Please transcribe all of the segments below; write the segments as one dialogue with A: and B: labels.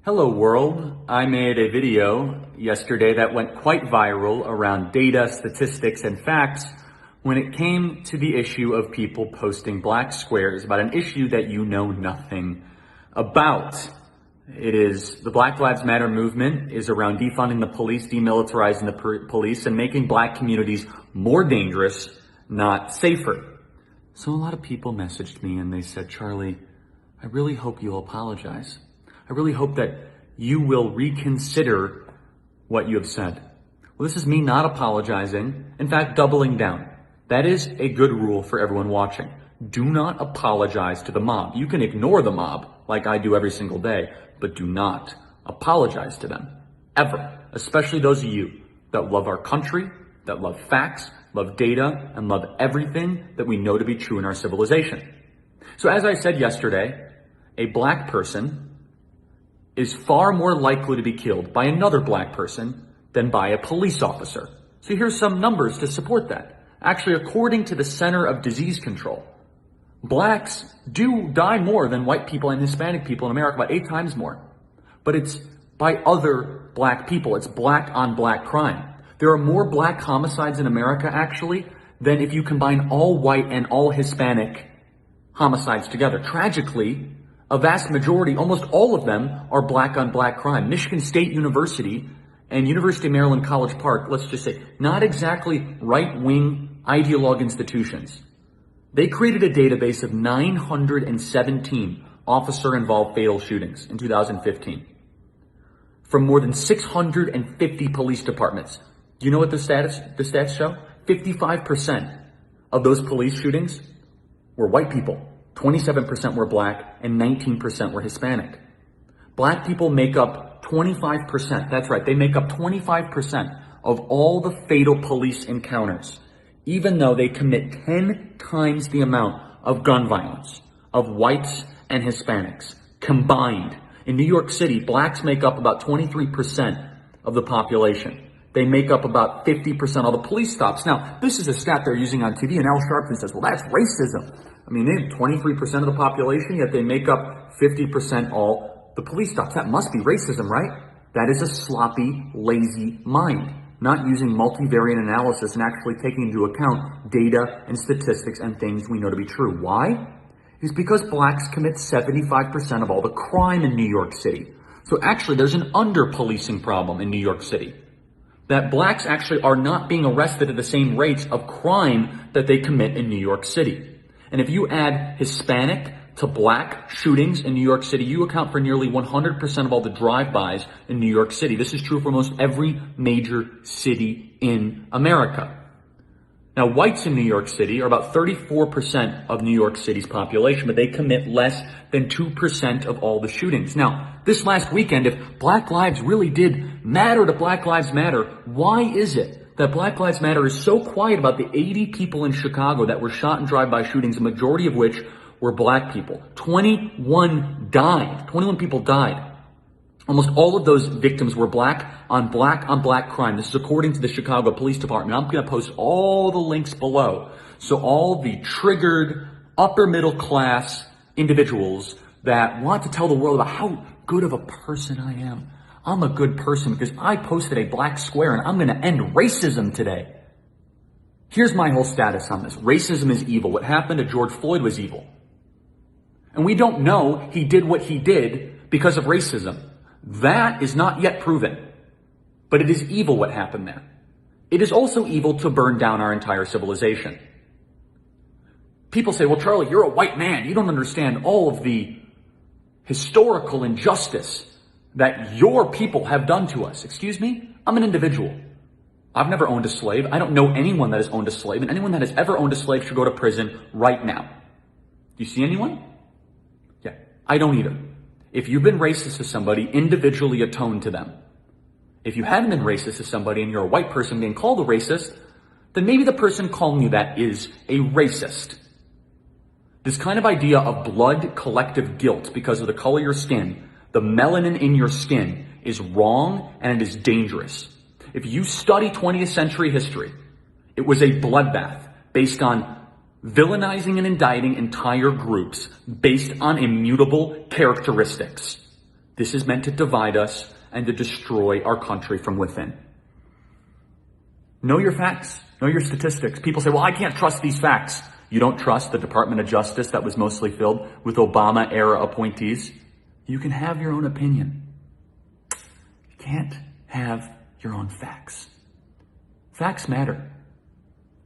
A: Hello world. I made a video yesterday that went quite viral around data, statistics, and facts when it came to the issue of people posting black squares about an issue that you know nothing about. It is the Black Lives Matter movement is around defunding the police, demilitarizing the police, and making black communities more dangerous, not safer. So a lot of people messaged me and they said, Charlie, I really hope you'll apologize. I really hope that you will reconsider what you have said. Well, this is me not apologizing, in fact, doubling down. That is a good rule for everyone watching. Do not apologize to the mob. You can ignore the mob, like I do every single day, but do not apologize to them, ever. Especially those of you that love our country, that love facts, love data, and love everything that we know to be true in our civilization. So as I said yesterday, a black person is far more likely to be killed by another black person than by a police officer. So here's some numbers to support that. Actually, according to the Center of Disease Control, blacks do die more than white people and Hispanic people in America, about 8 times more. But it's by other black people. It's black on black crime. There are more black homicides in America, actually, than if you combine all white and all Hispanic homicides together. Tragically, a vast majority, almost all of them, are black on black crime. Michigan State University and University of Maryland College Park, let's just say, not exactly right-wing ideologue institutions. They created a database of 917 officer-involved fatal shootings in 2015 from more than 650 police departments. Do you know what the stats show? 55% of those police shootings were white people. 27% were black and 19% were Hispanic. Black people make up 25%. That's right. They make up 25% of all the fatal police encounters, even though they commit 10 times the amount of gun violence of whites and Hispanics combined. In New York City, blacks make up about 23% of the population. They make up about 50% of the police stops. Now, this is a stat they're using on TV, and Al Sharpton says, well, that's racism. I mean, they have 23% of the population, yet they make up 50% all the police stops. That must be racism, right? That is a sloppy, lazy mind, not using multivariate analysis and actually taking into account data and statistics and things we know to be true. Why? It's because blacks commit 75% of all the crime in New York City. So actually, there's an under-policing problem in New York City. That blacks actually are not being arrested at the same rates of crime that they commit in New York City. And if you add Hispanic to black shootings in New York City, you account for nearly 100% of all the drive-bys in New York City. This is true for most every major city in America. Now, whites in New York City are about 34% of New York City's population, but they commit less than 2% of all the shootings. Now, this last weekend, if Black Lives really did matter to Black Lives Matter, why is it that Black Lives Matter is so quiet about the 80 people in Chicago that were shot in drive-by shootings, the majority of which were black people? 21 people died. Almost all of those victims were black on black crime. This is according to the Chicago Police Department. I'm going to post all the links below. So all the triggered upper middle class individuals that want to tell the world about how good of a person I am. I'm a good person because I posted a black square and I'm going to end racism today. Here's my whole status on this. Racism is evil. What happened to George Floyd was evil. And we don't know he did what he did because of racism. That is not yet proven. But it is evil what happened there. It is also evil to burn down our entire civilization. People say, well, Charlie, you're a white man. You don't understand all of the historical injustice that your people have done to us. Excuse me? I'm an individual. I've never owned a slave. I don't know anyone that has owned a slave, and anyone that has ever owned a slave should go to prison right now. Do you see anyone? Yeah, I don't either. If you've been racist to somebody, individually atone to them. If you haven't been racist to somebody and you're a white person being called a racist, then maybe the person calling you that is a racist. This kind of idea of blood collective guilt because of the color of your skin, the melanin in your skin, is wrong and it is dangerous. If you study 20th century history, it was a bloodbath based on villainizing and indicting entire groups based on immutable characteristics. This is meant to divide us and to destroy our country from within. Know your facts. Know your statistics. People say, well, I can't trust these facts. You don't trust the Department of Justice that was mostly filled with Obama-era appointees? You can have your own opinion. You can't have your own facts. Facts matter.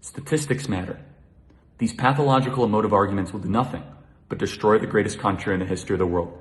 A: Statistics matter. These pathological emotive arguments will do nothing but destroy the greatest country in the history of the world.